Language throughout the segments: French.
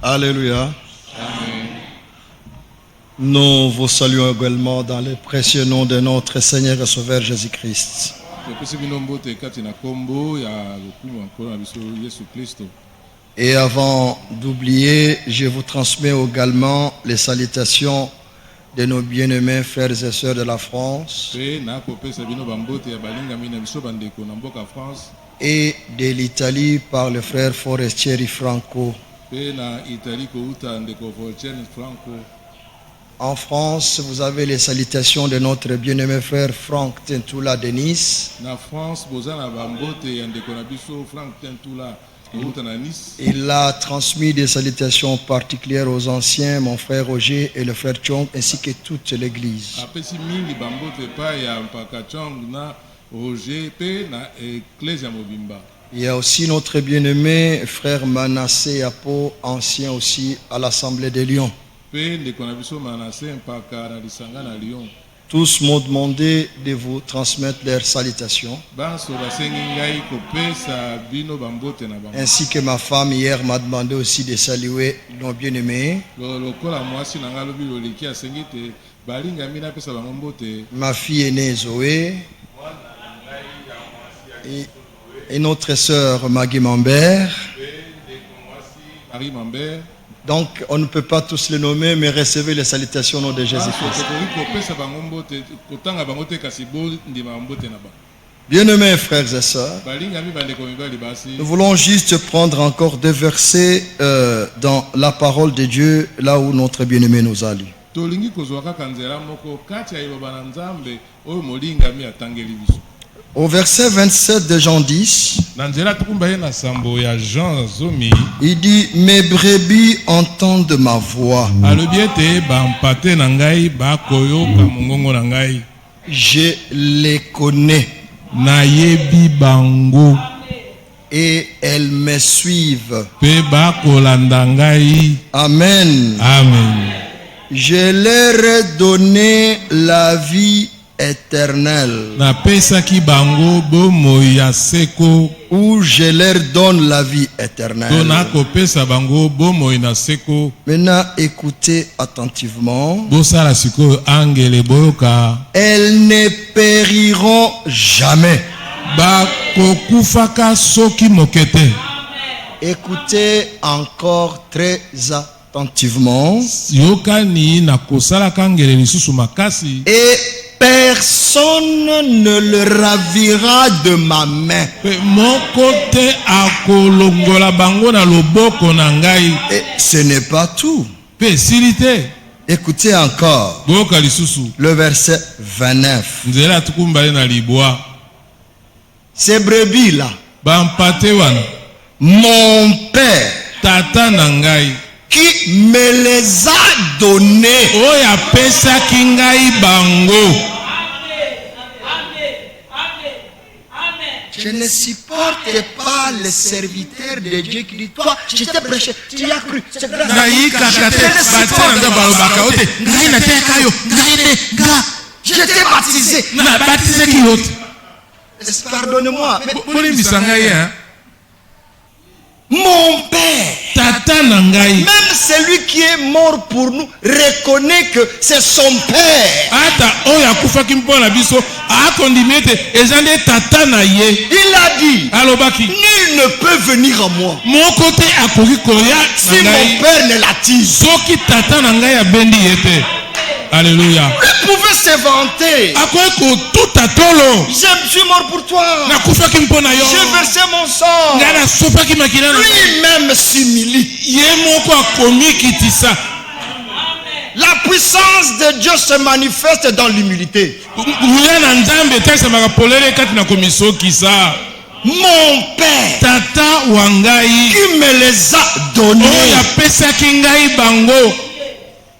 Alléluia. Amen. Nous vous saluons également dans le précieux nom de notre Seigneur et Sauveur Jésus-Christ. Et avant d'oublier, je vous transmets également les salutations de nos bien-aimés frères et sœurs de la France et de l'Italie par le frère Forestieri Franco. En France, vous avez les salutations de notre bien-aimé frère Franck Tentula de Nice. Il a transmis des salutations particulières aux anciens, mon frère Roger et le frère Chong, ainsi que toute l'église. Il y a aussi notre bien-aimé frère Manassé Apo, ancien aussi à l'Assemblée de Lyon. Tous m'ont demandé de vous transmettre leurs salutations. Ainsi que ma femme hier m'a demandé aussi de saluer nos bien-aimés. Ma fille aînée Zoé et notre sœur Maggie Mambert. Donc, on ne peut pas tous les nommer, mais recevez les salutations au nom de Jésus-Christ. Bien-aimés frères et sœurs, nous voulons juste prendre encore deux versets dans la parole de Dieu, là où notre bien-aimé nous a lu. Au verset 27 de Jean 10, il dit: mes brebis entendent ma voix. Je les connais. Et elles me suivent. Amen. Amen. Je leur ai donné la vie éternelle, où je leur donne la vie éternelle. Maintenant, écoutez attentivement. Elles ne périront jamais. Écoutez encore très attentivement. Et personne ne le ravira de ma main. Et ce n'est pas tout. Écoutez encore le verset 29. Ces brebis-là, mon Père qui me les a donnés, je ne supporte pas les serviteurs de Dieu qui disent: toi, je t'ai prêché, tu y as cru, c'est grâce à je t'ai baptisé. Pardonnez-moi. Mon Père, même celui qui est mort pour nous reconnaît que c'est son Père. Il a dit: nul ne peut venir à moi si mon Père ne l'attise. Alléluia. Vous pouvez se vanter: je suis mort pour toi, j'ai versé mon sang. Lui-même s'humilie. La puissance de Dieu se manifeste dans l'humilité. Mon Père qui me les a donnés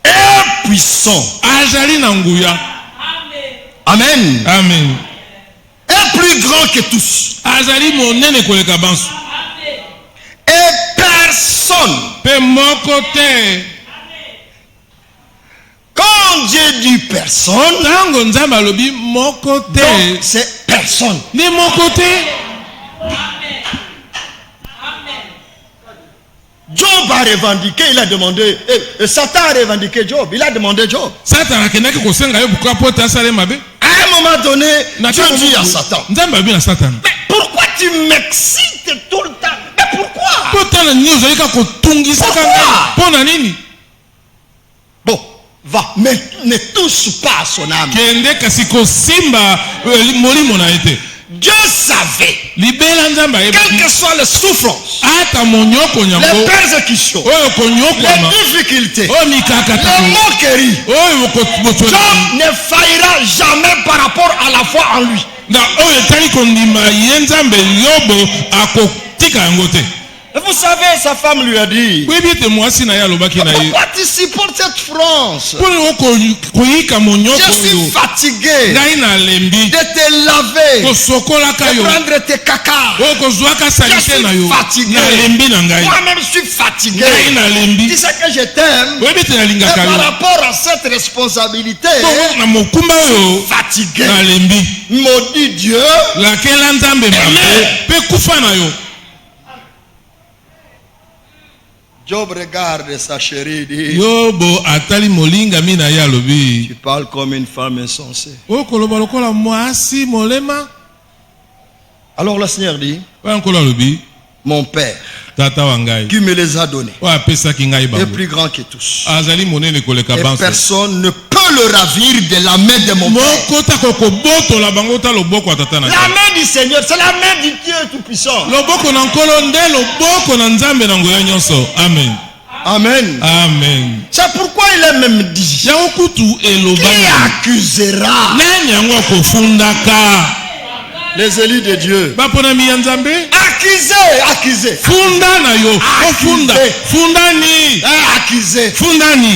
est puissant. Amen. Amen. Est plus grand que tous. Et personne. Quand Dieu dit personne, donc c'est personne. Job a revendiqué, il a demandé. Satan a revendiqué Job, il a demandé Job. À un moment donné, Dieu dit à Satan, mais pourquoi tu m'excites tout le temps? Mais pourquoi? Bon, va, mais ne touche pas à son âme. Dieu savait, quelle que soit les souffrances, les persécutions, les difficultés, les moqueries, Job ne faillira jamais par rapport à la foi en lui. Et vous savez, sa femme lui a dit, pourquoi tu supportes cette France? Je suis fatigué de te laver, de prendre tes cacas. Je suis fatigué. Moi-même je suis fatigué. Tu sais que je t'aime. Et par rapport à cette responsabilité, je suis fatigué. Maudit Dieu. Job regarde sa chérie et dit, tu parles comme une femme insensée. Alors le Seigneur dit, mon Père qui me les a donnés est plus grand que tous. Et personne ne peut le ravir de la main de mon Père. La main du Seigneur, c'est la main du Dieu Tout-Puissant. Amen. Amen. Amen. C'est pourquoi il a même dit, qui accusera les élus de Dieu? Accusez. Accusez.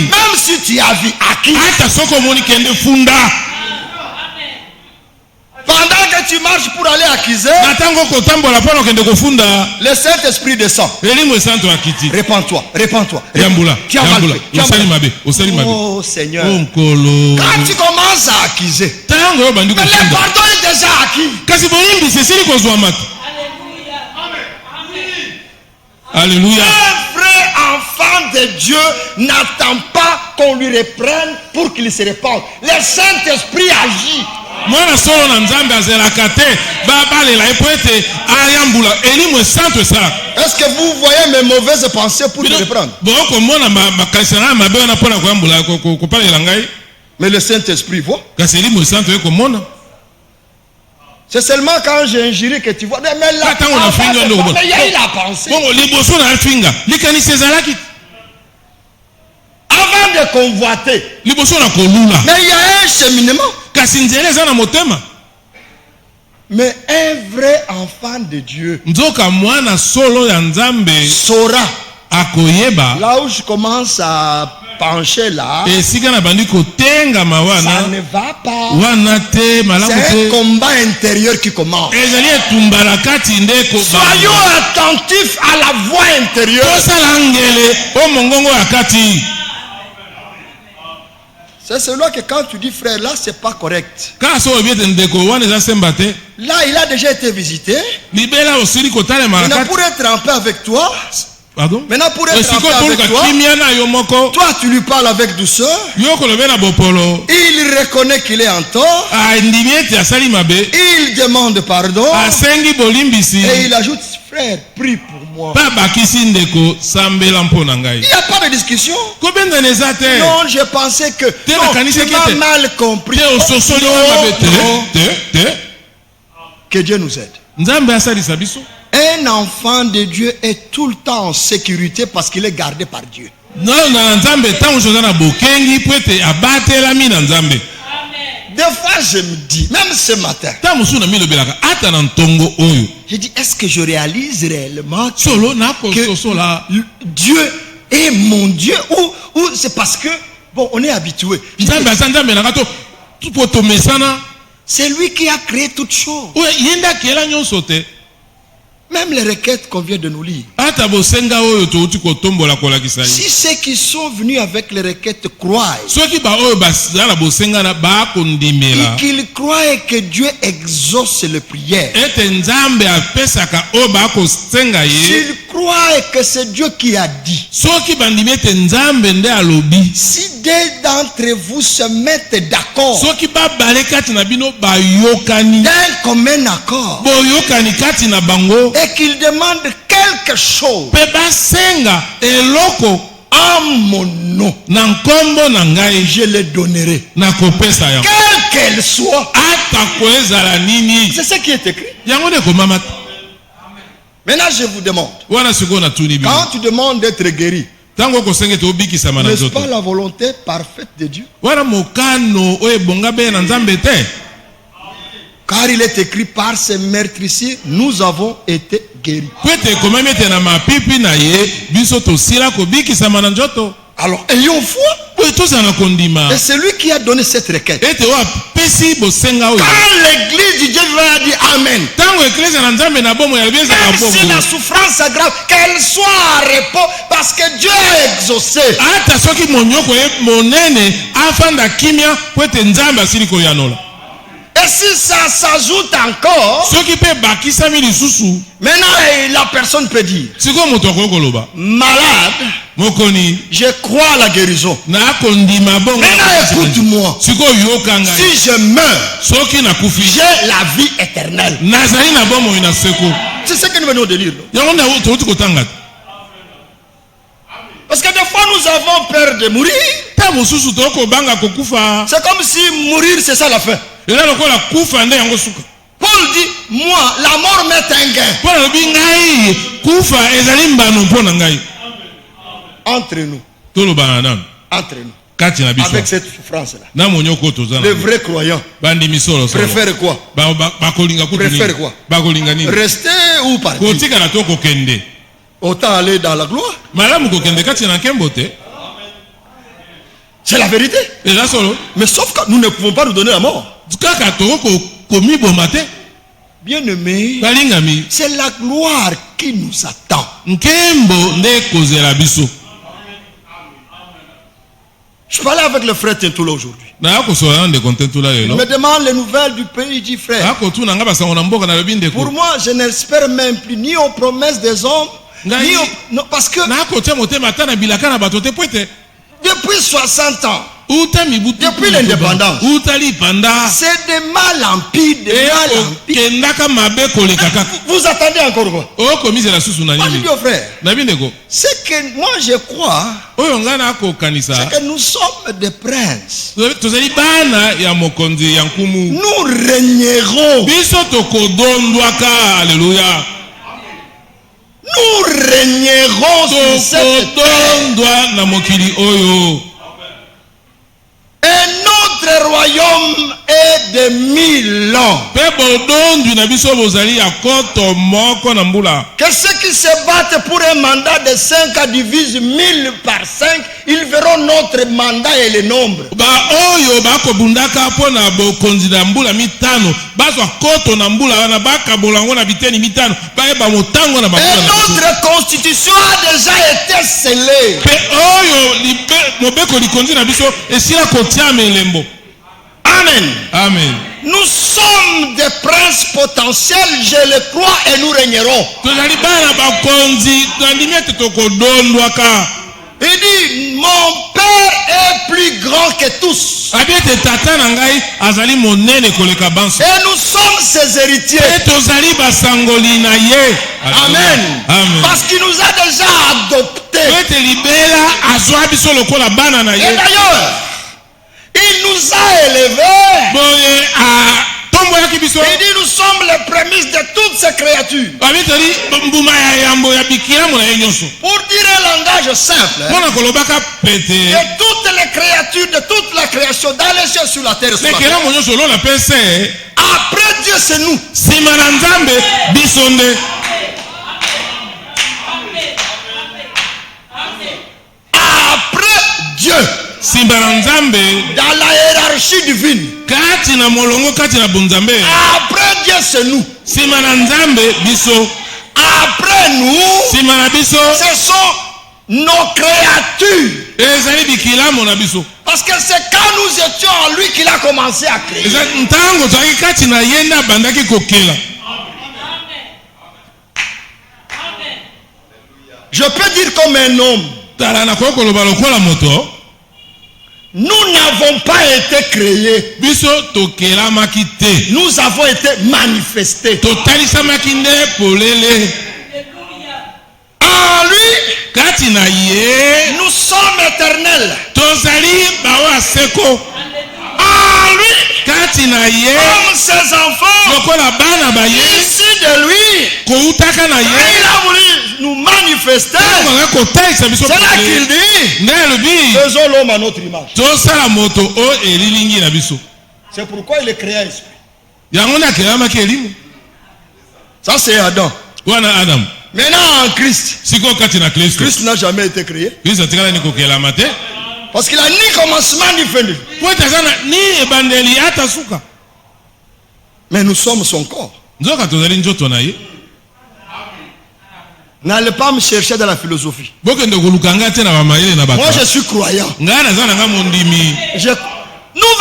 Même si tu as vu accusé. Pendant que tu marches pour aller accuser, le Saint-Esprit descend. Répands-toi. Oh Seigneur. Quand tu commences à accuser, mais le pardon est déjà acquis. Alléluia. Un vrai enfant de Dieu n'attend pas qu'on lui reprenne pour qu'il se répande. Le Saint-Esprit agit. Est-ce que vous voyez mes mauvaises pensées pour te reprendre? Mais le Saint-Esprit voit. C'est seulement quand j'ai injuré que tu vois. Mais là, il y a eu la pensée. Avant de convoiter, mais il y a un cheminement. Mais un vrai enfant de Dieu saura. Là où je commence à pencher là, ça ne va pas. C'est un combat intérieur qui commence. Soyons attentifs à la voix intérieure. C'est celui que quand tu dis frère, là c'est pas correct. Là il a déjà été visité. Maintenant pour être en paix avec toi. Pardon? Maintenant pour être en paix avec toi, tu lui parles avec douceur. Il reconnaît qu'il est en tort. Il demande pardon. Et il ajoute, frère, prie pour moi. Il n'y a pas de discussion. Non, je pensais que tu m'as mal compris. Que Dieu nous aide. Un enfant de Dieu est tout le temps en sécurité parce qu'il est gardé par Dieu. Des fois je me dis, même ce matin, je dis, est-ce que je réalise réellement que Dieu est mon Dieu ou c'est parce que, bon, on est habitué. C'est lui qui a créé toutes choses. Même les requêtes qu'on vient de nous lire. Si ceux qui sont venus avec les requêtes croient, et qu'ils croient que Dieu exauce les prières, s'ils croient que c'est Dieu qui a dit, si deux d'entre vous se mettent d'accord d'un commun accord et qu'ils demandent quelque chose en mon nom, je le donnerai, quelle qu'elle soit. C'est ce qui est écrit. Maintenant je vous demande, quand tu demandes d'être guéri, n'est-ce pas la volonté parfaite de Dieu? Car il est écrit, par ces meurtrisseurs nous avons été guéris. Alors ayons foi. Et c'est lui qui a donné cette requête. Quand l'église du Dieu va dire Amen, même si la souffrance est grave, qu'elle soit à repos, parce que Dieu a exaucé. Et si ça s'ajoute encore, maintenant la personne peut dire, malade, je crois à la guérison. Maintenant écoute-moi, si je meurs, j'ai la vie éternelle. C'est ce que nous venons de lire. Parce que des fois nous avons peur de mourir. C'est comme si mourir c'est ça la fin. Paul dit, moi, la mort m'est un gain. Entre nous. Avec cette souffrance-là. Les vrais croyants préfèrent quoi? Rester ou partir? Autant aller dans la gloire. C'est la vérité. Mais sauf que nous ne pouvons pas nous donner la mort. Bien-aimé, c'est la gloire qui nous attend. Je parlais avec le frère Tentoula aujourd'hui. Il me demande les nouvelles du pays, dit frère. Pour moi, je n'espère même plus ni aux promesses des hommes, ni aux... Non, parce que depuis 60 ans, depuis l'indépendance, c'est de mal en pire, Vous attendez encore quoi? Frère, c'est que moi je crois, c'est que nous sommes des princes. Nous régnerons. Nous régnerons sur cette terre. Et notre royaume est de 1000 ans. Que ceux qui se battent pour un mandat de 5 ans divisent 1000 par 5, ils verront notre mandat et le nombre. Et notre constitution a déjà été scellée. Amen. Amen. Nous sommes des princes potentiels, je le crois, et nous régnerons. Il dit, mon Père est plus grand que tous. Et nous sommes ses héritiers. Amen. Amen. Parce qu'il nous a déjà adoptés. Et d'ailleurs, il nous a élevés. Il dit, nous sommes les prémices de toutes ces créatures. Pour dire un langage simple, de toutes les créatures, de toute la création, dans les cieux, sur la terre, après Dieu, c'est nous. Après Dieu, dans la hiérarchie divine, après Dieu c'est nous. Après nous, ce sont nos créatures. Parce que c'est quand nous étions en lui qu'il a commencé à créer. Je peux dire comme un homme. Nous n'avons pas été créés. Nous avons été manifestés. En lui, nous sommes éternels. En lui, comme ses enfants, ici de lui, il a voulu nous manifester. C'est là qu'il dit, faisons l'homme à notre image. C'est pourquoi il est créé à esprit. Ça c'est Adam. Maintenant en Christ, Christ n'a jamais été créé. Parce qu'il a ni commencement ni fin de vie. Mais nous sommes son corps. N'allez pas me chercher dans la philosophie. Moi je suis croyant. Nous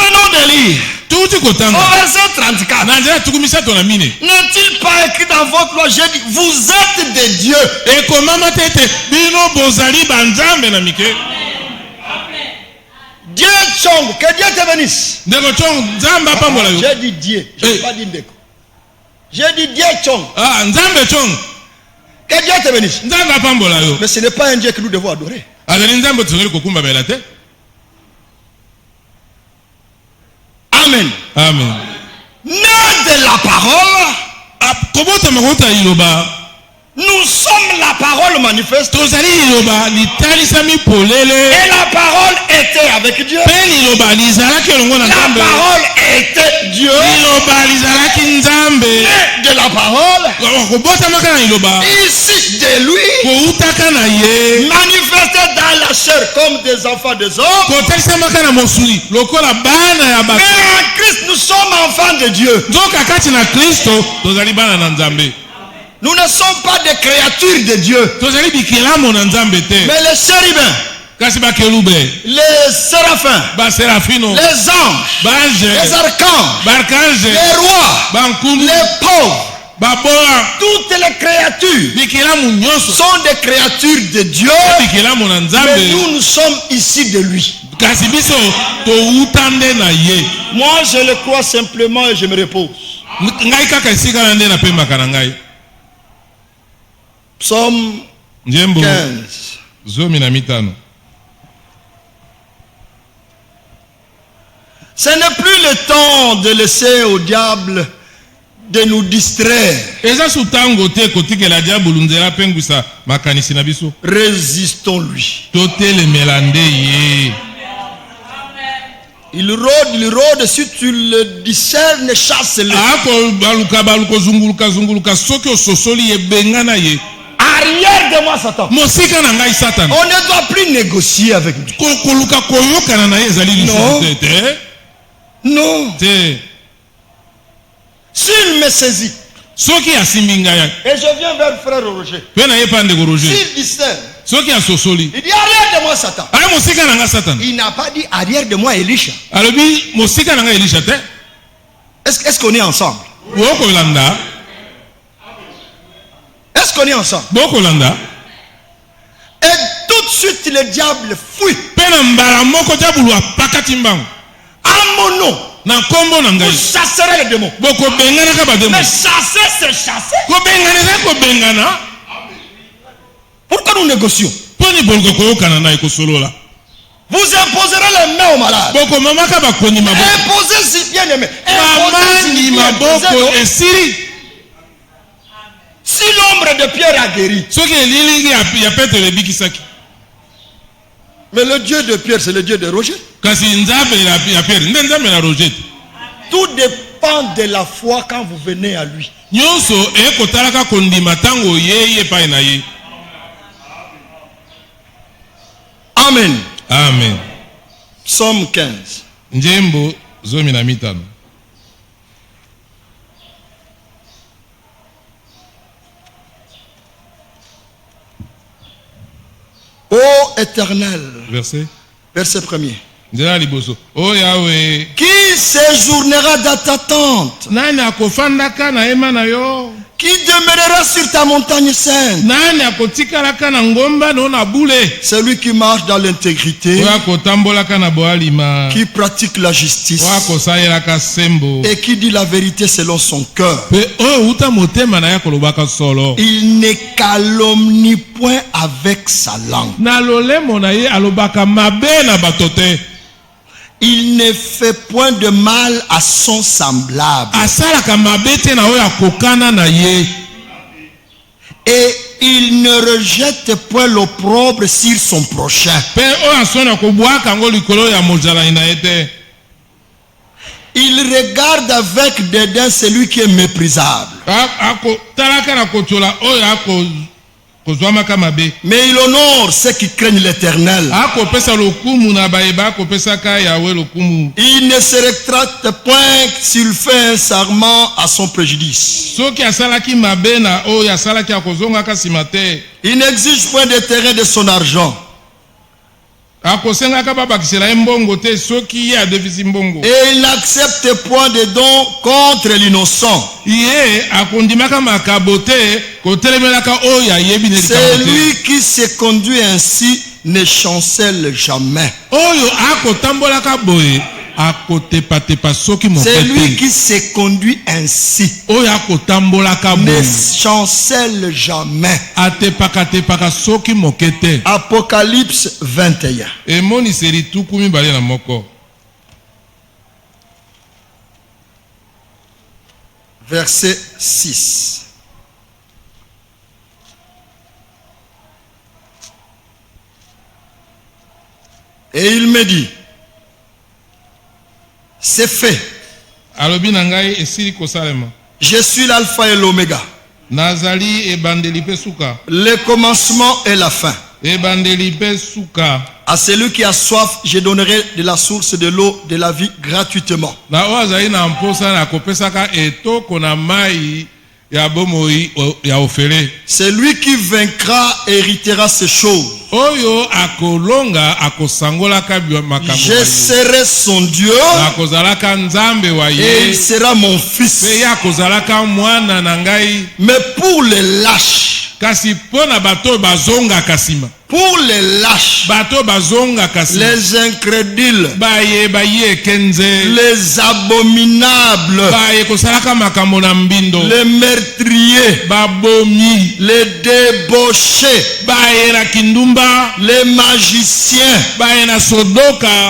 venons de lire au verset 34. N'est-il pas écrit dans votre loi, j'ai dit, vous êtes des dieux. Dieu Chong, que Dieu te bénisse. J'ai dit Dieu, je n'ai pas dit Ndeko. J'ai dit Dieu Chong. Que Dieu te bénisse. Mais ce n'est pas un Dieu que nous devons adorer. Amen. Amen. Né de la parole, nous sommes la parole manifeste. Et la parole était avec Dieu. La parole était Dieu. Et de la parole, ici de lui, manifesté dans la chair comme des enfants des hommes. Mais en Christ, nous sommes enfants de Dieu. Nous ne sommes pas des créatures de Dieu. Mais les chérubins, les séraphins, les anges, les archanges, les rois, les pauvres, toutes les créatures sont des créatures de Dieu. Mais nous sommes ici de lui. Moi je le crois simplement et je me repose. Psaume 15. Ce n'est plus le temps de laisser au diable de nous distraire. Résistons-lui. Il rôde, si tu le discernes, chasse-le. Arrière de moi, Satan. On ne doit plus négocier avec lui. Non. S'il me saisit, et je viens vers frère Roger, s'il discerne, il dit arrière de moi, Satan. Il n'a pas dit arrière de moi, Elisha. Est-ce qu'on est ensemble? Est-ce qu'on est ensemble? Et tout de suite le diable fuit. À mon nom, vous chasserez les démons. Mais chasser, c'est chasser. Pourquoi nous négocions? Vous imposerez les mains aux malades. Imposez si bien aimé. Si l'ombre de Pierre a guéri, mais le Dieu de Pierre, c'est le Dieu de Roger. Tout dépend de la foi quand vous venez à lui. Amen. Amen. Psaume 15. Ô Éternel. Verset 1er. Qui séjournera dans ta tente? Qui demeurera sur ta montagne sainte? Celui qui marche dans l'intégrité, qui pratique la justice et qui dit la vérité selon son cœur. Il ne calomnie point avec sa langue. Il ne fait point de mal à son semblable. Et il ne rejette point l'opprobre sur son prochain. Il regarde avec dédain celui qui est méprisable. Mais il honore ceux qui craignent l'Éternel. Il ne se rétracte point s'il fait un serment à son préjudice. Il n'exige point de terrain de son argent. Et il n'accepte point de dons contre l'innocent. Celui qui se conduit ainsi ne chancelle jamais. Celui qui se conduit ainsi ne chancelle jamais. Apocalypse 21. Verset 6. Et il me dit, c'est fait. Je suis l'alpha et l'oméga, le commencement et la fin. À celui qui a soif, je donnerai de la source de l'eau de la vie gratuitement. Celui qui vaincra héritera ces choses. Je serai son Dieu et il sera mon fils. Mais pour les lâches, pour les lâches, les incrédules, les abominables, les meurtriers, les débauchés, les magiciens,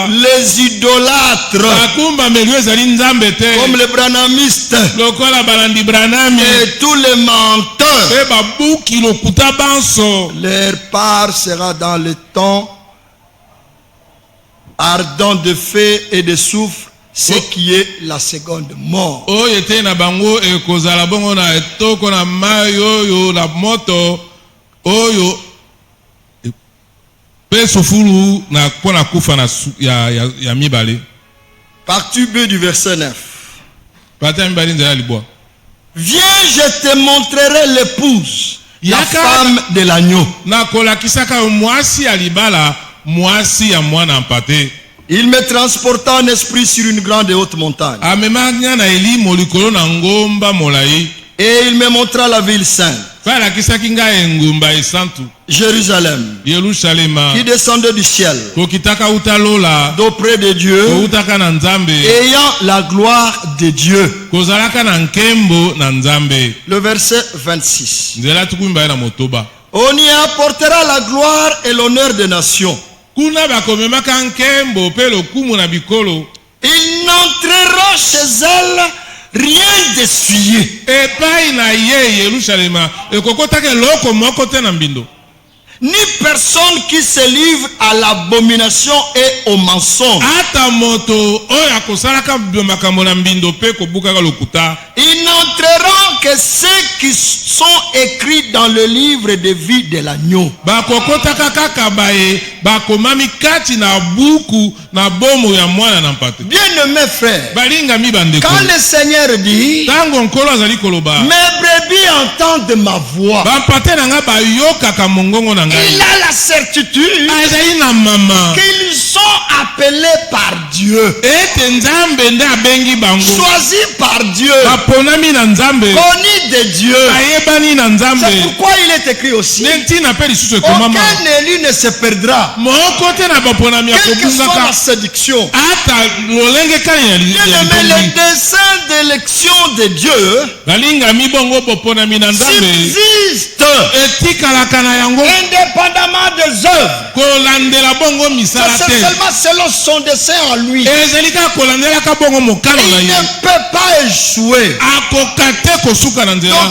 les idolâtres, comme les branhamistes et tous les menteurs, leur part sera dans le temps ardent de feu et de soufre, ce qui est la seconde mort. Partie B du verset 9. Viens, je te montrerai l'épouse, la femme de l'agneau. Il me transporta en esprit sur une grande et haute montagne. Et il me montra la ville sainte, Jérusalem, qui descendait du ciel, d'auprès de Dieu, ayant la gloire de Dieu. Le verset 26. On y apportera la gloire et l'honneur des nations. Ils n'entreront chez elle rien d'essuyé, ni personne qui se livre à l'abomination et au mensonge. Ils n'entreront que ceux qui sont écrits dans le livre de vie de l'agneau. Bien-aimés frères, quand le Seigneur dit, mes brebis entendent ma voix, il a la certitude qu'ils sont appelés par Dieu. Dieu. Choisi par Dieu. Connu de Dieu. C'est pourquoi il est écrit aussi. Aucun élu ne se perdra. Quelle que soit la séduction. Les desseins d'élection de Dieu subsistent indépendamment des œuvres. C'est seulement selon son dessein en lui. Il ne peut pas échouer. Donc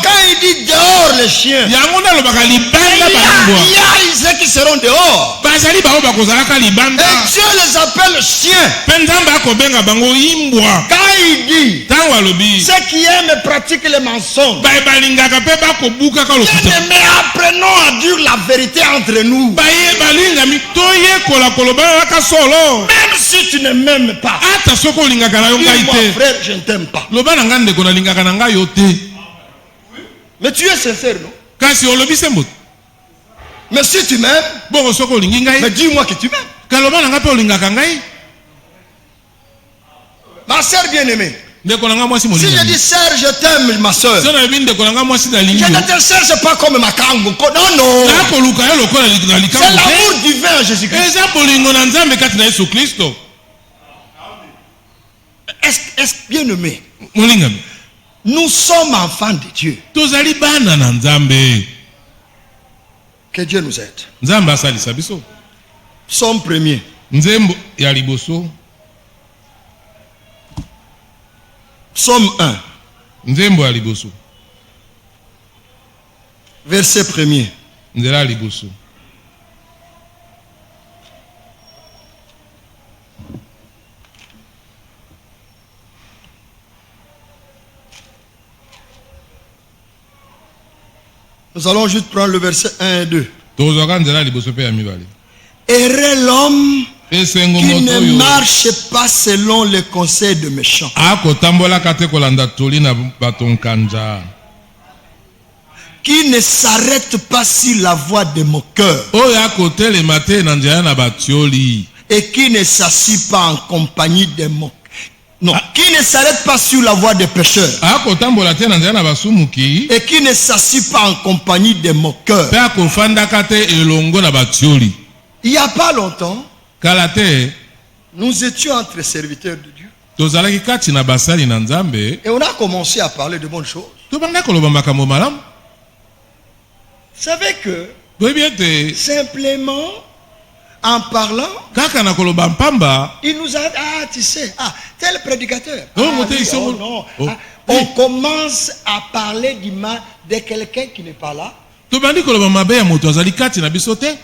quand il dit dehors les chiens, il y a ceux qui seront dehors. Et Dieu les appelle chiens. Quand il dit ceux qui aiment et pratiquent les mensonges, mais apprenons à dire la vérité entre nous. Même si tu ne m'aimes pas, dis-moi frère, je ne t'aime pas. Mais tu es sincère, non? Mais si tu m'aimes, mais dis-moi que tu m'aimes. Ma soeur bien-aimée, si je dis sœur, je t'aime, ma soeur, je ne te cherche pas comme ma kango. Non, non. C'est l'amour divin en Jésus-Christ. Est-ce bien-aimé? Nous sommes enfants de Dieu. Que Dieu nous aide. Psaume 1er. Psaume 1. Verset 1er. Nous allons juste prendre le verset 1 et 2. Errait l'homme qui ne marche pas selon les conseils de méchants, qui ne s'arrête pas sur la voie des moqueurs, et qui ne s'assied pas en compagnie des moqueurs. Non, qui ne s'arrête pas sur la voie des pécheurs, et qui ne s'assied pas en compagnie des moqueurs. Il n'y a pas longtemps, nous étions entre serviteurs de Dieu. Et on a commencé à parler de bonnes choses. Vous savez que simplement en parlant, il nous a dit, ah tu sais, tel prédicateur. On commence à parler du mal de quelqu'un qui n'est pas là,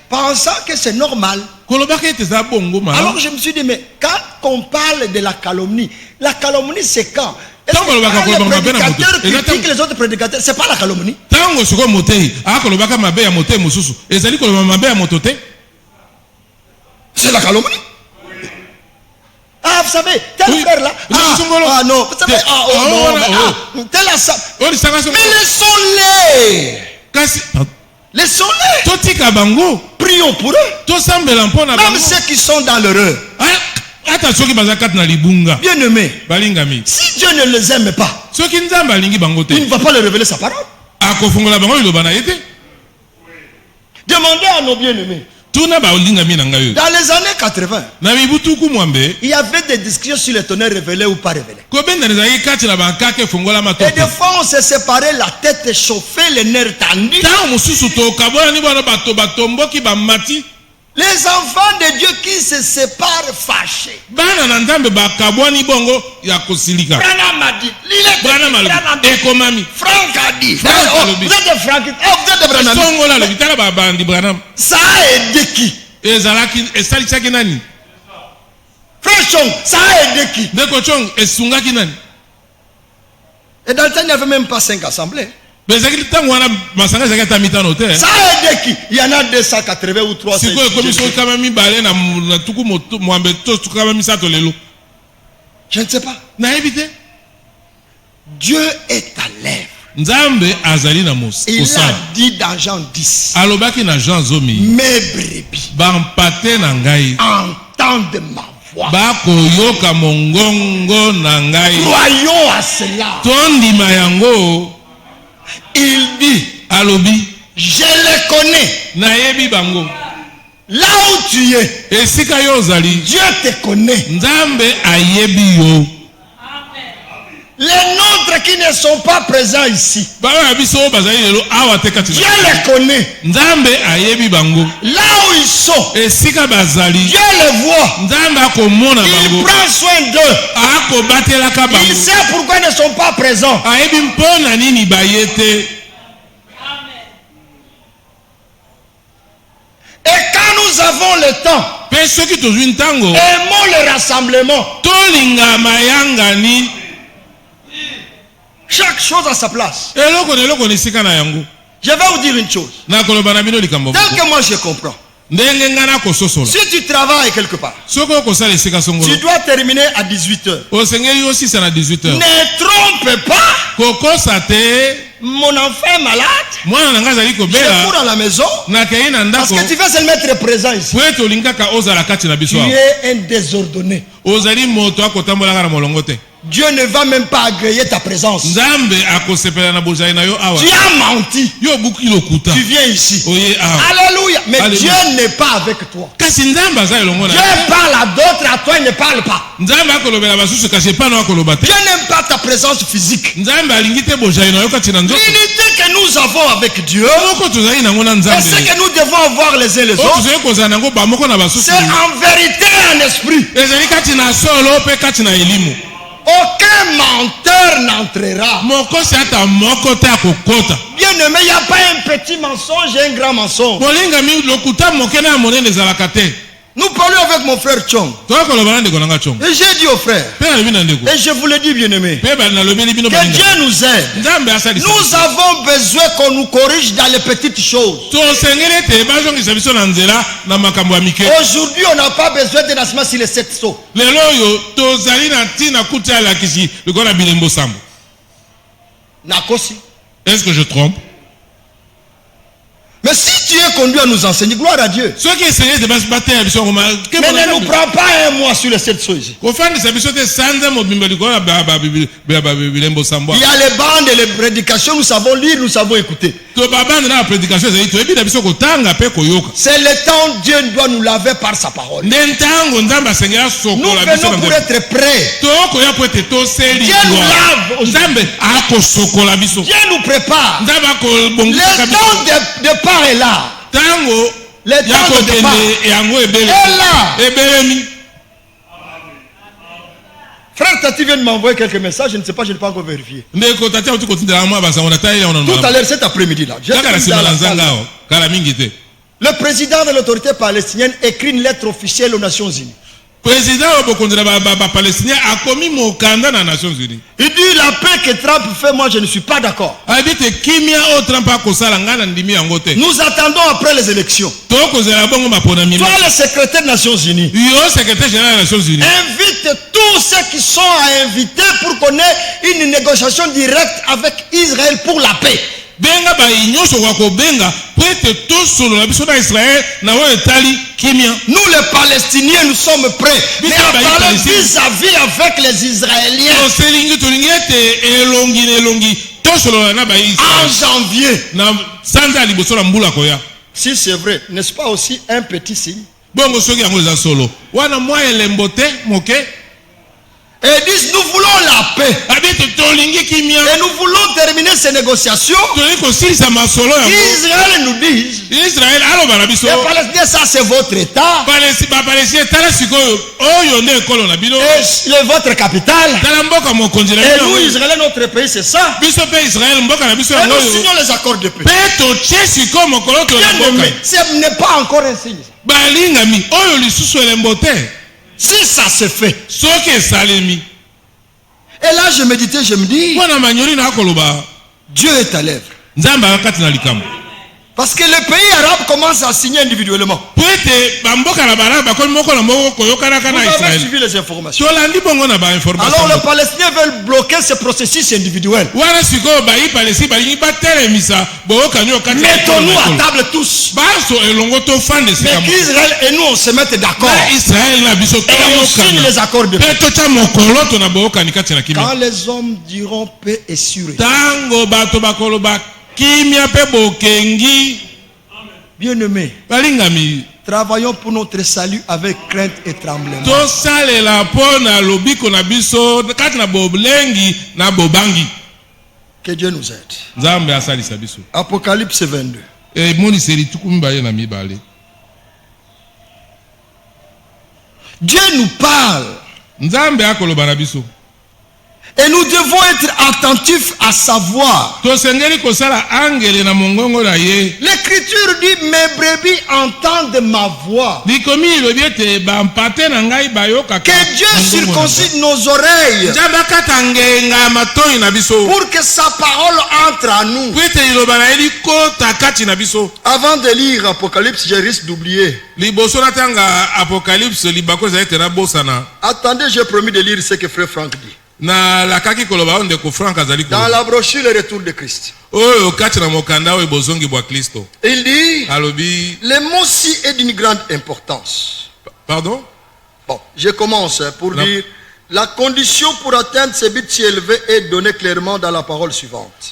pensant que c'est normal. Alors je me suis dit, mais quand on parle de la calomnie c'est quand? Est-ce que les prédicateurs critiquent les autres prédicateurs? C'est pas la calomnie. C'est la calomnie. Vous savez, tel frère là, non, vous savez, tel là, ça. Mais laissons-les. Prions pour eux. Même ceux qui sont dans l'erreur. Bien-aimés, si Dieu ne les aime pas, il ne va pas leur révéler sa parole. Demandez à nos bien-aimés. Dans les années 80, il y avait des discussions sur les tonnerres révélés ou pas révélés. Et des fois on s'est séparé, la tête chauffée, les nerfs tendus. Les enfants de Dieu qui se séparent fâchés. Branham a dit, Franck a dit, vous êtes de Franck, vous êtes de Branham. Ça a aidé qui? Frère Chong, ça a aidé qui? Et dans le temps, il n'y avait même pas 5 assemblées. Ça a aidé qui? Il y en a 280 ou 300. Je ne sais pas. Dieu est à l'œuvre. Il a dit dans Jean 10, mes brebis entendent ma voix. voix. Croyons à cela. Il dit, je les connais. Là où tu es, Dieu te connaît. Les nôtres qui ne sont pas présents ici, Dieu les connaît. Là où ils sont, Dieu les voit. Il prend soin d'eux. Il sait pourquoi ils ne sont pas présents. Et quand nous avons le temps, aimons le rassemblement. Chaque chose à sa place. Je vais vous dire une chose. Tel que moi je comprends. Si tu travailles quelque part, tu dois terminer à 18h. Ne trompe pas. Mon enfant est malade. Je cours à la maison. Parce que tu veux seulement être présent ici. Tu es un désordonné. Dieu ne va même pas agréer ta présence. Tu as menti. Tu viens ici. Alléluia. Mais Dieu n'est pas avec toi. Dieu parle à d'autres, à toi il ne parle pas. Dieu n'aime pas ta présence physique. L'unité que nous avons avec Dieu, et ce que nous devons avoir les uns les autres, c'est en vérité un esprit. Aucun menteur n'entrera. Bien aimé, il n'y a pas un petit mensonge et un grand mensonge. Nous parlons avec mon frère Chong. Et j'ai dit au frère, et je vous le dis bien aimé, que Dieu nous aide. Nous avons besoin qu'on nous corrige dans les petites choses. Aujourd'hui, on n'a pas besoin de naissement sur les 7 sauts. Est-ce que je trompe? Mais si tu es conduit à nous enseigner, gloire à Dieu. Mais ne nous prends pas un mois sur les 7 choses. Il y a les bandes et les prédications, nous savons lire, nous savons écouter. C'est le temps Dieu doit nous laver par sa parole. Nous venons pour être prêts. Dieu nous lave. Dieu nous prépare. Le temps de part est là. Le temps de départ est là. Frère Tati vient de m'envoyer quelques messages, je ne sais pas, je n'ai pas encore vérifié. Tout à l'heure, cet après-midi là, le président de l'autorité palestinienne écrit une lettre officielle aux Nations Unies. Il dit la paix que Trump fait, moi je ne suis pas d'accord. Nous attendons après les élections. Toi le secrétaire des Nations Unies, invite tous ceux qui sont à inviter pour qu'on ait une négociation directe avec Israël pour la paix. Nous les Palestiniens nous sommes prêts. Mais à parler vis-à-vis avec les Israéliens en janvier. Si c'est vrai, n'est-ce pas aussi un petit signe? Et disent nous voulons la paix. Et nous voulons terminer ces négociations. Israël nous dit les Palestiniens, ça c'est votre état. Et votre capitale. Et nous Israël, notre pays c'est ça. Et nous signons les accords de paix. Ce n'est pas encore un signe. Si ça se fait. Et là je méditais, je me dis, Dieu est à l'œuvre. Parce que les pays arabes commencent à signer individuellement. Vous avez suivi les informations. Alors les Palestiniens veulent bloquer ce processus individuel. Mettons-nous à table tous. Mais qu'Israël et nous on se mette d'accord. Et on signe les accords de paix. Quand les hommes diront paix et sûreté. Bien-aimés, travaillons pour notre salut avec crainte et tremblement. Que Dieu nous aide. Apocalypse 22. Dieu nous parle. Et nous devons être attentifs à sa voix. L'écriture dit mes brebis entendent ma voix. Que Dieu circoncide nos oreilles pour que sa parole entre à nous. Avant de lire Apocalypse, je risque d'oublier. Attendez, j'ai promis de lire ce que Frère Franck dit. Dans la brochure Le Retour de Christ, il dit le mot-ci est d'une grande importance. Pardon? Bon, je commence pour dire la condition pour atteindre ce but si élevé est donnée clairement dans la parole suivante.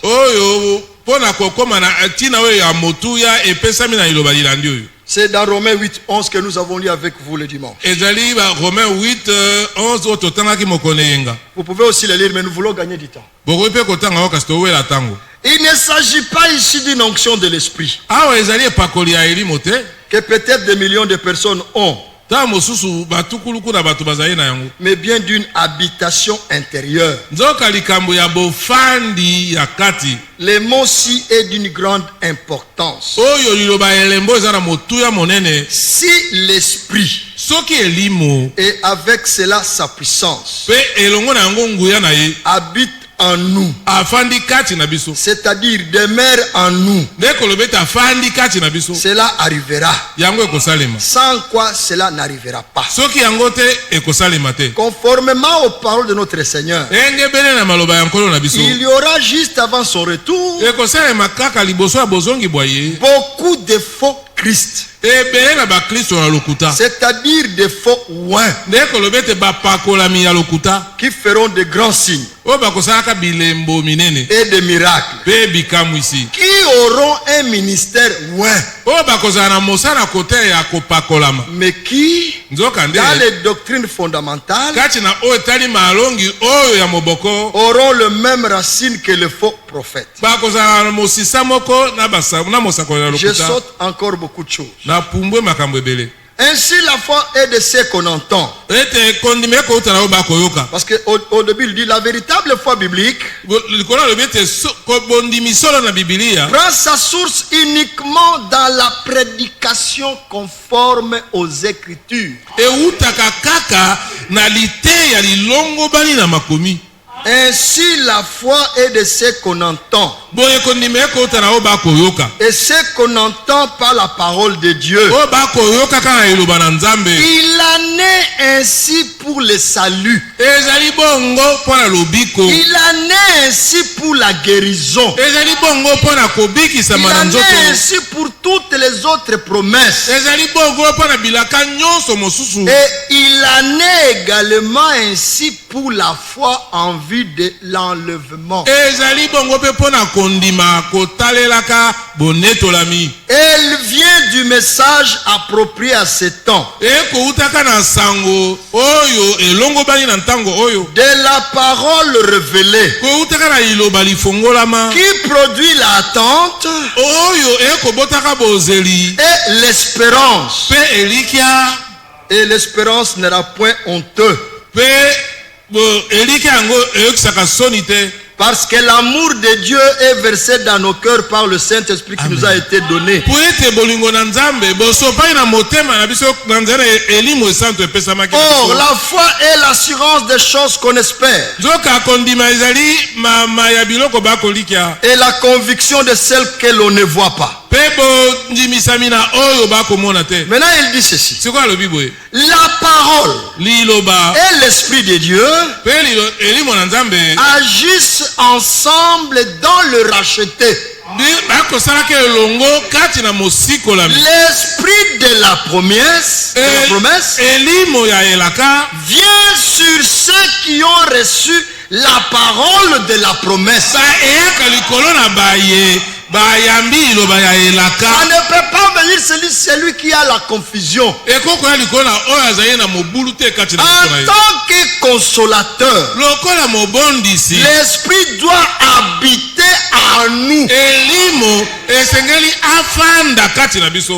C'est dans Romains 8, 11 que nous avons lu avec vous le dimanche. Vous pouvez aussi le lire, mais nous voulons gagner du temps. Il ne s'agit pas ici d'une onction de l'esprit que peut-être des millions de personnes ont, mais bien d'une habitation intérieure. Le mot-ci est d'une grande importance. Si l'esprit et avec cela sa puissance habite en nous, c'est-à-dire demeure en nous, cela arrivera. Sans quoi cela n'arrivera pas. Conformément aux paroles de notre Seigneur, il y aura juste avant son retour beaucoup de faux Christ, c'est-à-dire des faux oins qui feront de grands signes et des miracles, qui auront un ministère oint, mais qui dans les doctrines fondamentales auront le même racine que les faux prophètes. Je saute encore beaucoup de choses. Ainsi la foi est de ce qu'on entend. Parce qu'au début il dit la véritable foi biblique prend sa source uniquement dans la prédication conforme aux Écritures. Ainsi la foi est de ce qu'on entend. Et ce qu'on entend par la parole de Dieu. Il en est ainsi pour le salut. Il en est ainsi pour la guérison. Il en est ainsi pour toutes les autres promesses. Et il en est également ainsi pour la foi en vue de l'enlèvement. Elle vient du message approprié à ce temps, de la parole révélée, qui produit l'attente et l'espérance. Et l'espérance n'era point honteux, parce que l'amour de Dieu est versé dans nos cœurs par le Saint-Esprit qui nous a été donné. Or, la foi est l'assurance des choses qu'on espère et la conviction de celles que l'on ne voit pas. Maintenant il dit ceci. La parole et l'esprit de Dieu agissent ensemble dans le racheté. L'esprit de la promesse vient sur ceux qui ont reçu la parole de la promesse. Ça ne peut pas venir celui qui a la confusion. En tant que consolateur, l'esprit doit habiter en nous.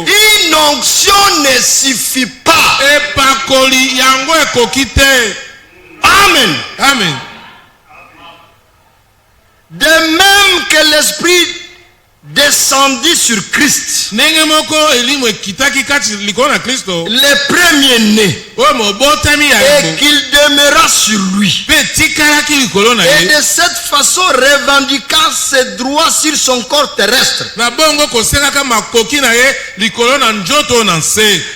Une onction ne suffit pas. Amen. Amen. De même que l'esprit descendit sur Christ, le premier-né, et qu'il demeura sur lui, et de cette façon revendiquant ses droits sur son corps terrestre.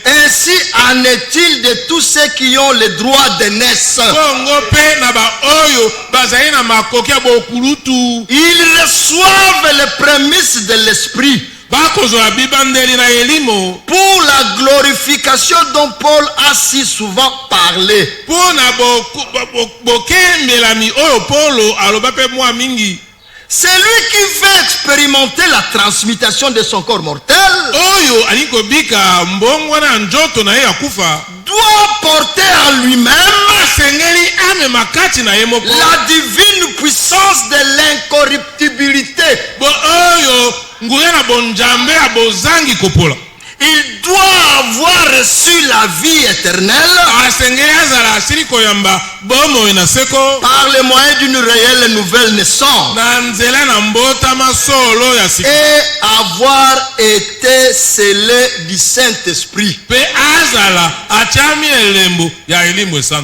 Ainsi en est-il de tous ceux qui ont le droit de naissance. Ils reçoivent les prémices de l'esprit pour la glorification dont Paul a si souvent parlé. Celui qui veut expérimenter la transmutation de son corps mortel doit porter en lui-même la divine puissance de l'incorruptibilité. Il doit avoir reçu la vie éternelle par le moyen d'une réelle nouvelle naissance et avoir été scellé du Saint-Esprit.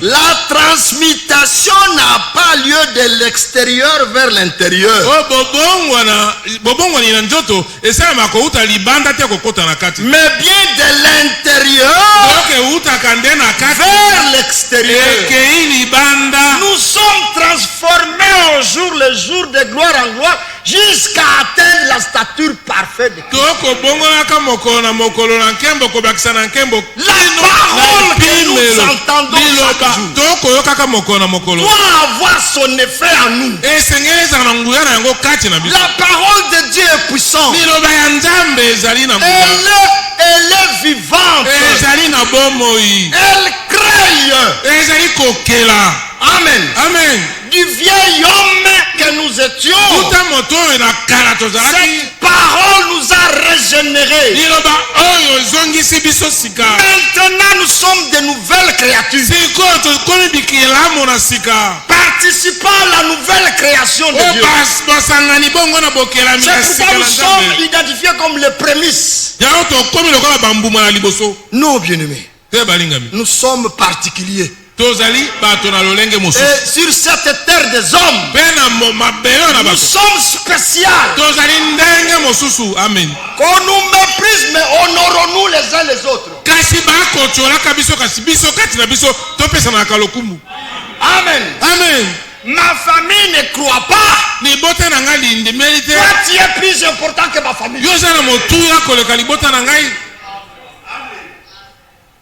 La transmutation n'a pas lieu de l'extérieur vers l'intérieur, mais bien de l'intérieur vers l'extérieur. Nous sommes transformés au jour le jour de gloire en gloire jusqu'à atteindre la stature parfaite de Christ. La parole que nous entendons chaque jour doit avoir son effet en nous. La parole de Dieu est puissante. Elle est vivante. Elle crée. Amen. Amen. Du vieil homme que nous étions, cette parole nous a régénérés. Maintenant nous sommes de nouvelles créatures, participant à la nouvelle création de Dieu. C'est pourquoi nous sommes identifiés comme les prémices. Nous, bien-aimés, nous sommes particuliers. Et sur cette terre des hommes, nous sommes spéciaux. Qu'on nous méprise, mais honorons-nous les uns les autres. Amen. Amen. Ma famille ne croit pas. Toi, tu es plus important que ma famille.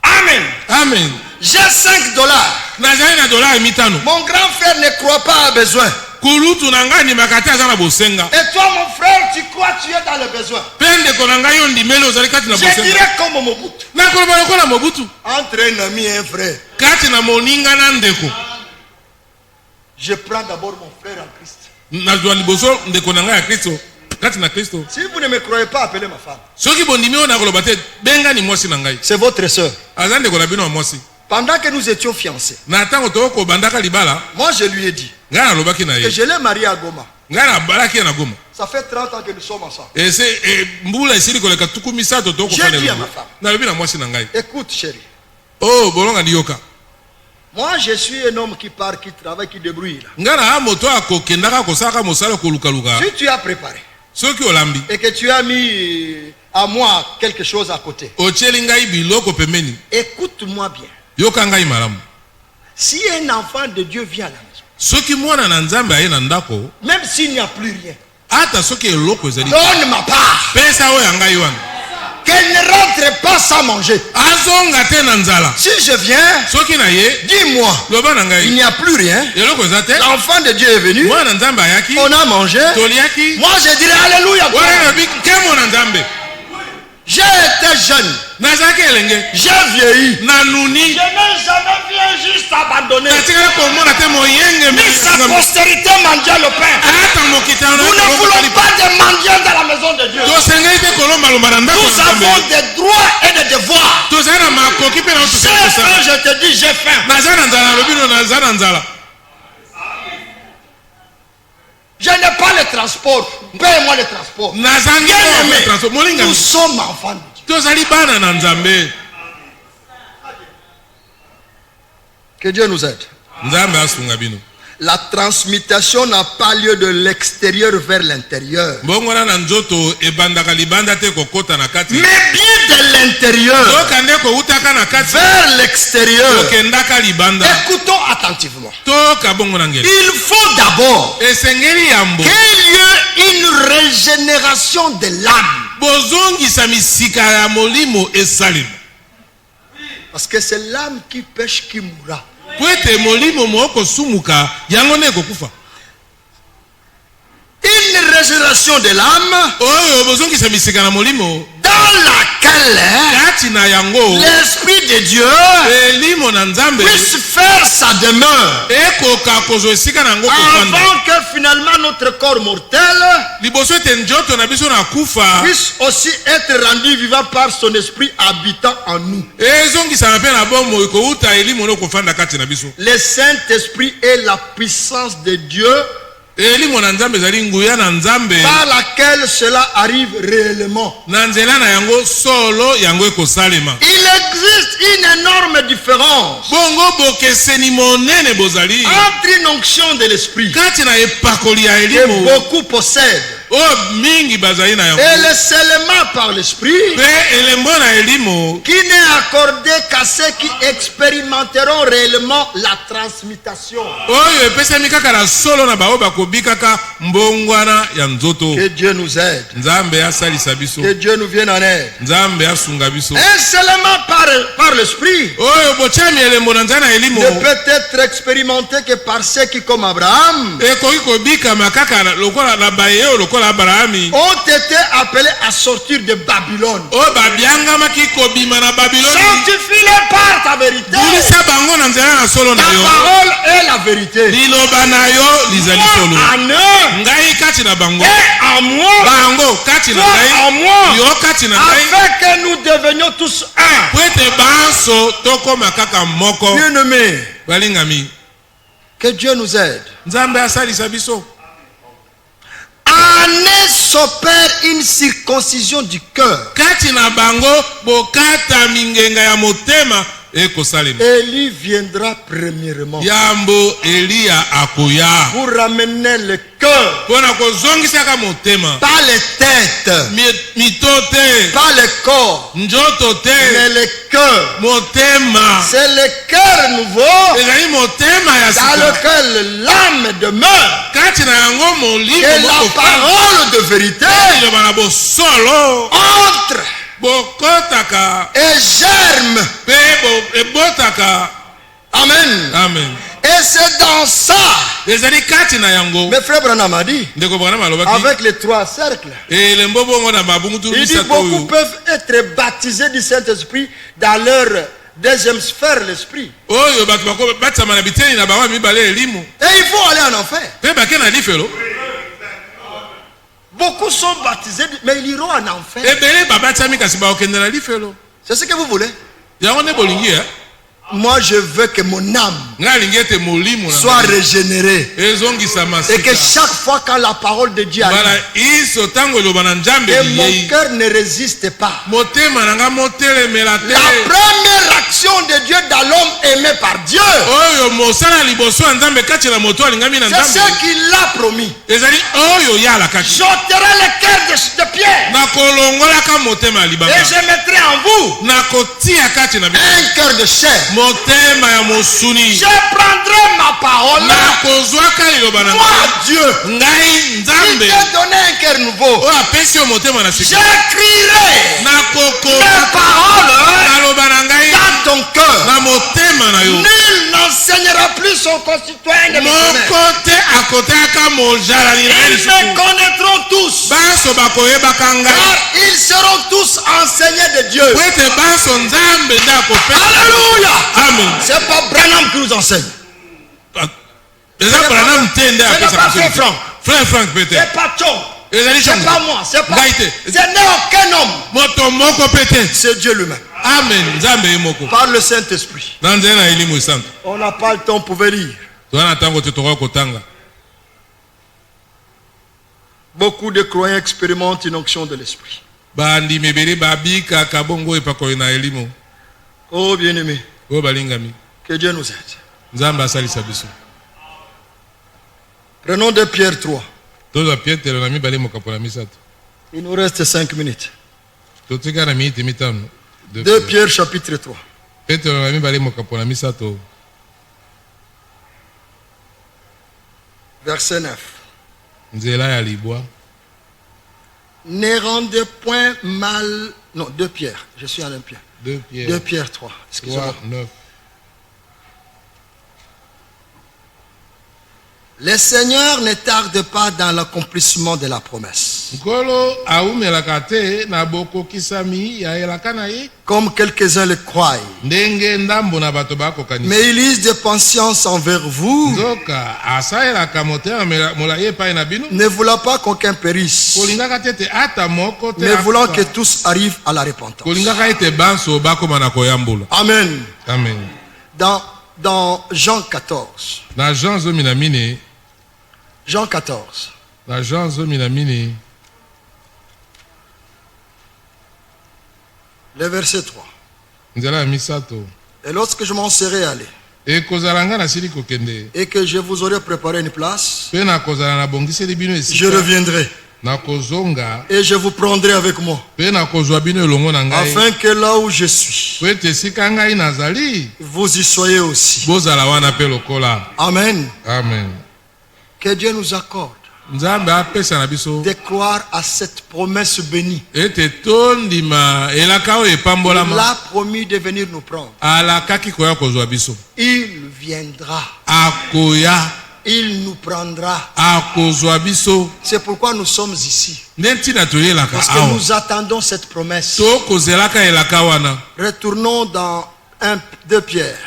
Amen. Amen. J'ai $5. Mon grand frère ne croit pas à besoin. Et toi, mon frère, tu crois que tu es dans le besoin. Je dirais comme Mobutu. Entre un ami et un frère, je prends d'abord mon frère en Christ. Si vous ne me croyez pas, appelez ma femme. C'est votre soeur. Pendant que nous étions fiancés, moi je lui ai dit que je l'ai marié à Goma. Ça fait 30 ans que nous sommes ensemble. J'ai dit à ma femme, écoute chérie, moi je suis un homme qui part, qui travaille, qui débrouille là. Si tu as préparé et que tu as mis à moi quelque chose à côté. Écoute-moi bien. Si un enfant de Dieu vient à la maison, même s'il n'y a plus rien, donne ma part. Qu'elle ne rentre pas sans manger. Si je viens, dis-moi, il n'y a plus rien. L'enfant de Dieu est venu. On a mangé. Moi je dirais Alléluia. J'ai été jeune. J'ai vieilli. Je n'ai jamais vu un juste abandonné. Mais sa postérité mangeait le pain. Nous ne voulons pas de mendiants dans la maison de Dieu. Nous avons des droits et des devoirs. J'ai faim, je te dis, j'ai faim. Je n'ai pas le transport. Paye-moi le transport. Nous sommes enfants de Dieu. Que Dieu nous aide. La transmutation n'a pas lieu de l'extérieur vers l'intérieur, mais bien de l'intérieur vers l'extérieur. Écoutons attentivement. Il faut d'abord qu'il y ait une régénération de l'âme, parce que c'est l'âme qui pêche qui mourra. Une régénération de l'âme dans laquelle l'Esprit de Dieu puisse faire sa demeure, avant que finalement notre corps mortel puisse aussi être rendu vivant par son Esprit habitant en nous. Le Saint-Esprit est la puissance de Dieu par laquelle cela arrive réellement. Il existe une énorme différence entre une onction de l'Esprit que beaucoup possèdent et le scellement par l'Esprit qui n'est accordé qu'à ceux qui expérimenteront réellement la transmutation. Que Dieu nous aide. Que Dieu nous vienne en aide. Un scellement par l'Esprit ne peut être expérimenté que par ceux qui, comme Abraham, ont été appelés à sortir de Babylone. Sanctifie-les par ta vérité. Ta parole est la vérité. En eux et en moi, toi en moi, afin que nous devenions tous un. Bien-aimés, que Dieu nous aide. Année s'opère une circoncision du cœur. Élie viendra premièrement pour ramener le cœur, pas les têtes, pas le corps, mais le cœur. C'est le cœur nouveau dans lequel l'âme demeure, et la parole de vérité entre et germe. Amen. Amen. Et c'est dans ça, mes frères Branham a dit, avec les 3 cercles, il dit beaucoup peuvent être baptisés du Saint-Esprit dans leur deuxième sphère, l'esprit. Et il faut aller en enfer. Beaucoup sont baptisés, mais ils iront en enfer. C'est ce que vous voulez? Moi je veux que mon âme soit régénérée, et que chaque fois quand la parole de Dieu arrive, et mon cœur ne résiste pas. La première action de Dieu dans l'homme aimé par Dieu, ce qu'il a promis. J'ôterai le cœur de pierre. Et je mettrai en vous un cœur de chair. Je prendrai ma parole. Moi, Dieu, il t'a donné un cœur nouveau. J'écrirai mes paroles dans ton cœur. Nul n'enseignera plus son concitoyen de mes Ils me connaîtront tous. Car ils seront tous enseignés de Dieu. Alléluia. Amen. C'est pas Branham qui nous enseigne. C'est pas Frère Franck. Frère Franck peut-être. C'est pas Chong. C'est pas moi. Ce n'est aucun homme. C'est Dieu lui-même. Amen. Par le Saint-Esprit. On n'a pas le temps pour lire. Beaucoup de croyants expérimentent une onction de l'esprit. Oh bien-aimé, que Dieu nous aide. Prenons 2 Pierre 3. Il nous reste 5 minutes. 2 Pierre chapitre 3. Verset 9. Ne rendez point mal. Non, 2 Pierre. Je suis en 1 Pierre. 2 Pierre 3. Excusez-moi. 9. Le Seigneur ne tarde pas dans l'accomplissement de la promesse. Comme quelques-uns le croient. Mais il use de patience envers vous, ne voulant pas qu'aucun périsse, mais voulant que tous arrivent à la repentance. Amen. Amen. Dans Jean 14. Jean 14. Le verset 3. Et lorsque je m'en serai allé, et que je vous aurai préparé une place, je reviendrai. Et je vous prendrai avec moi, afin que là où je suis, vous y soyez aussi. Amen. Amen. Que Dieu nous accorde de croire à cette promesse bénie. Il a promis de venir nous prendre. Il viendra. Il nous prendra. C'est pourquoi nous sommes ici. Parce que nous attendons cette promesse. Retournons dans 2 Pierre.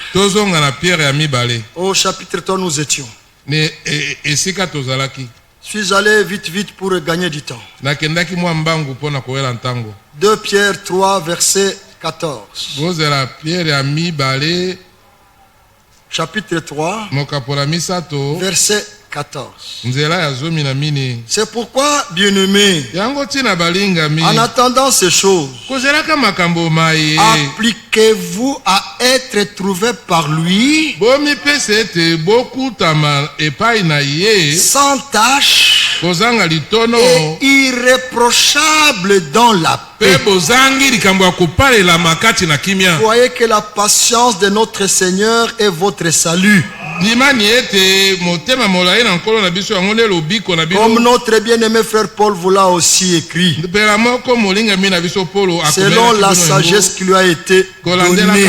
Au chapitre 3 nous étions. Je suis allé vite pour gagner du temps. 2 Pierre 3 verset 14. Chapitre 3 verset 14. C'est pourquoi, bien-aimés, en attendant ces choses, appliquez-vous à être trouvé par lui sans tache et irréprochable dans la paix. Croyez que la patience de notre Seigneur est votre salut. Comme notre bien-aimé frère Paul vous l'a aussi écrit, selon la sagesse qui lui a été donnée.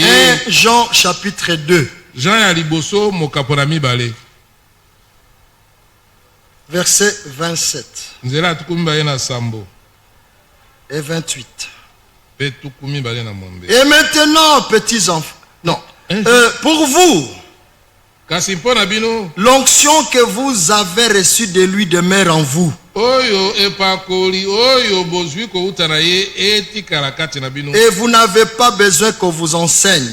1 Jean chapitre 2 verset 27 et 28. Et maintenant, petits enfants, non, pour vous, l'onction que vous avez reçue de lui demeure en vous. Et vous n'avez pas besoin qu'on vous enseigne.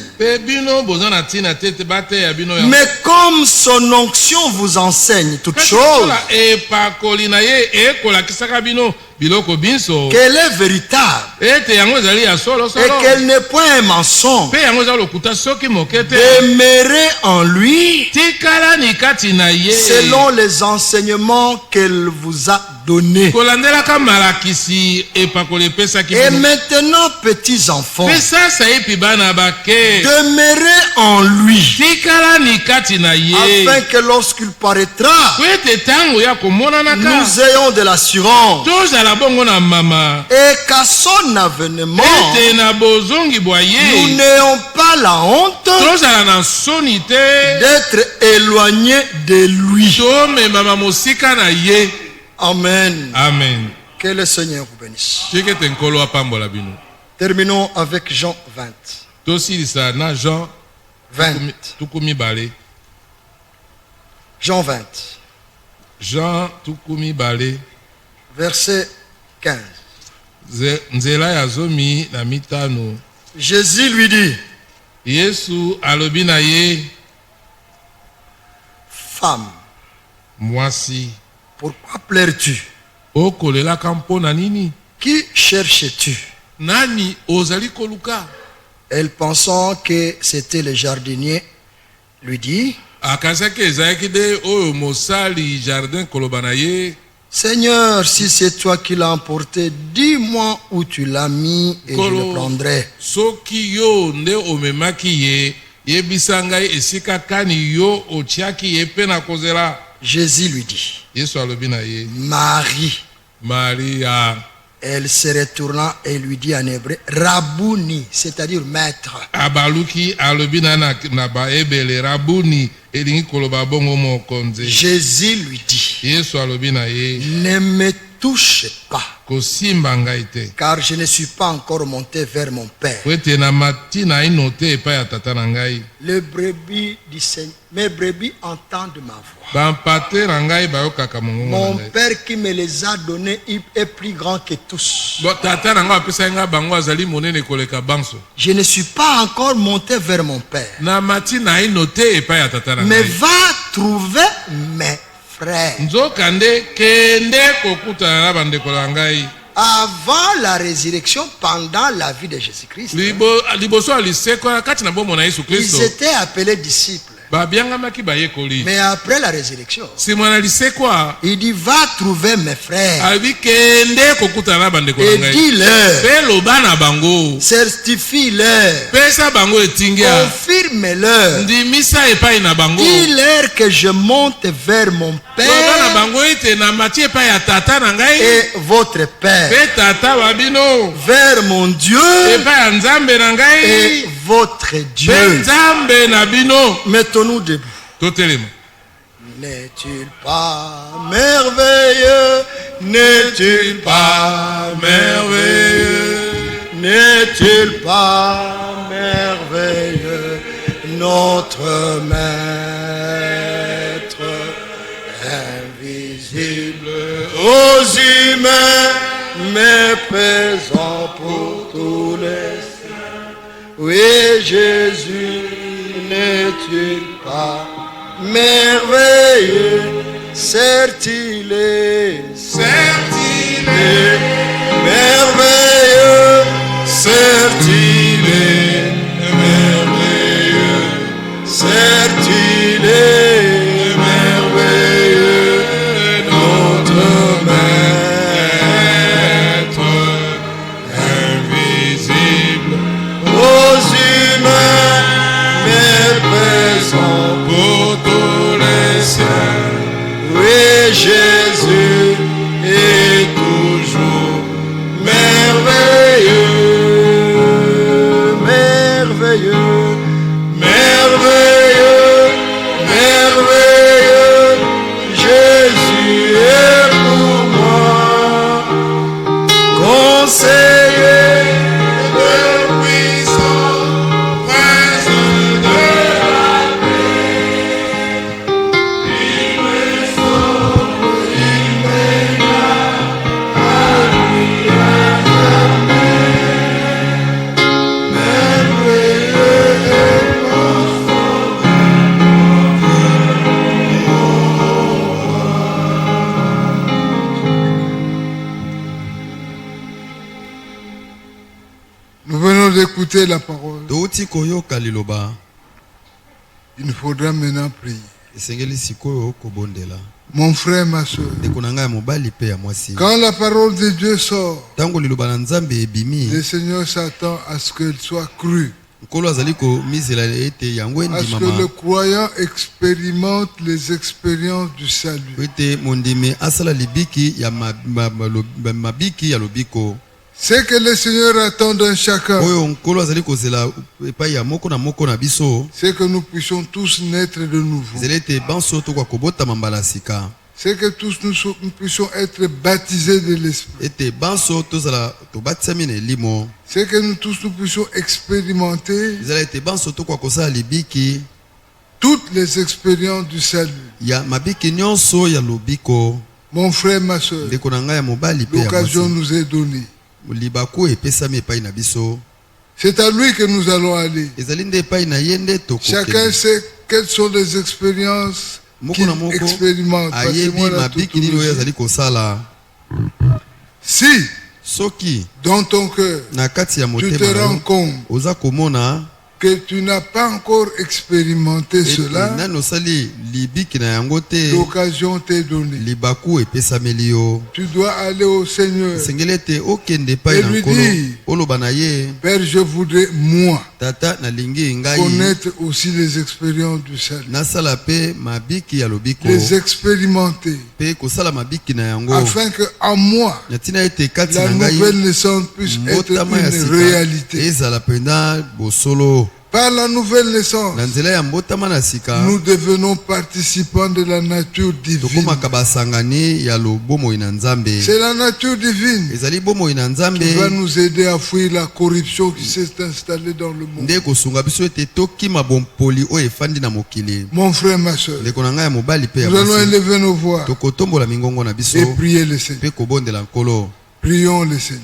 Mais comme son onction vous enseigne toutes choses, qu'elle est véritable et qu'elle n'est point un mensonge. Demeurez en lui selon les enseignements qu'elle vous a donnés. Et maintenant, petits enfants, demeurez en lui afin que lorsqu'il paraîtra, nous ayons de l'assurance et qu'à son avènement, nous n'ayons pas la honte d'être éloignés de lui. Amen. Amen. Que le Seigneur vous bénisse. Terminons avec Jean 20. Jean 20. Jean tukumi bale. Verset 15. Jésus lui dit, femme, pourquoi pleures-tu? Qui cherches-tu? Elle, pensant que c'était le jardinier, lui dit, Seigneur, si c'est toi qui l'as emporté, dis-moi où tu l'as mis et je le prendrai. Jésus lui dit, Marie. Maria. Elle se retourna et lui dit en hébreu, Rabouni, c'est-à-dire maître. Jésus lui dit, ne me touche pas, car je ne suis pas encore monté vers mon Père. Mes brebis entendent ma voix. Mon Père qui me les a donnés est plus grand que tous. Je ne suis pas encore monté vers mon Père. Mais va trouver mes frères. Avant la résurrection, pendant la vie de Jésus-Christ, ils étaient appelés disciples. Mais après la résurrection, il dit, va trouver mes frères et dis-leur, certifie-leur, confirme-leur, dis-leur que je monte vers mon Père et votre Père, vers mon Dieu et votre Dieu. Mettons-nous debout. N'est-il pas merveilleux? N'est-il pas merveilleux? N'est-il pas merveilleux? Notre Maître invisible aux humains, mais présent pour tous les saints. Oui, Jésus, n'est-il pas merveilleux? Certes il est merveilleux. Certes il est merveilleux. Certes il est merveilleux. Notre Maître invisible aux humains, mais présent pour tous les saints. Oui, Jésus est écouté la parole, il nous faudra maintenant prier. Mon frère, ma soeur, quand la parole de Dieu sort, le Seigneur s'attend à ce qu'elle soit crue. À ce que le croyant expérimente les expériences du salut. C'est que le Seigneur attend d'un chacun. C'est que nous puissions tous naître de nouveau. C'est que tous nous puissions être baptisés de l'Esprit. C'est que nous tous nous puissions expérimenter toutes les expériences du salut. Mon frère, ma soeur, l'occasion nous est donnée. C'est à lui que nous allons aller. Chacun sait quelles sont les expériences qu'il expérimente. Si dans ton cœur tu te rends compte que tu n'as pas encore expérimenté cela, l'occasion t'est donnée. Tu dois aller au Seigneur et lui dire, Père, je voudrais moi connaître aussi les expériences du salut, les expérimenter, afin que en moi la nouvelle naissance puisse être une réalité. Par la nouvelle naissance, nous devenons participants de la nature divine. C'est la nature divine qui va nous aider à fuir la corruption qui s'est installée dans le monde. Mon frère, ma soeur, nous allons élever nos voix et prier le Seigneur. Prions le Seigneur.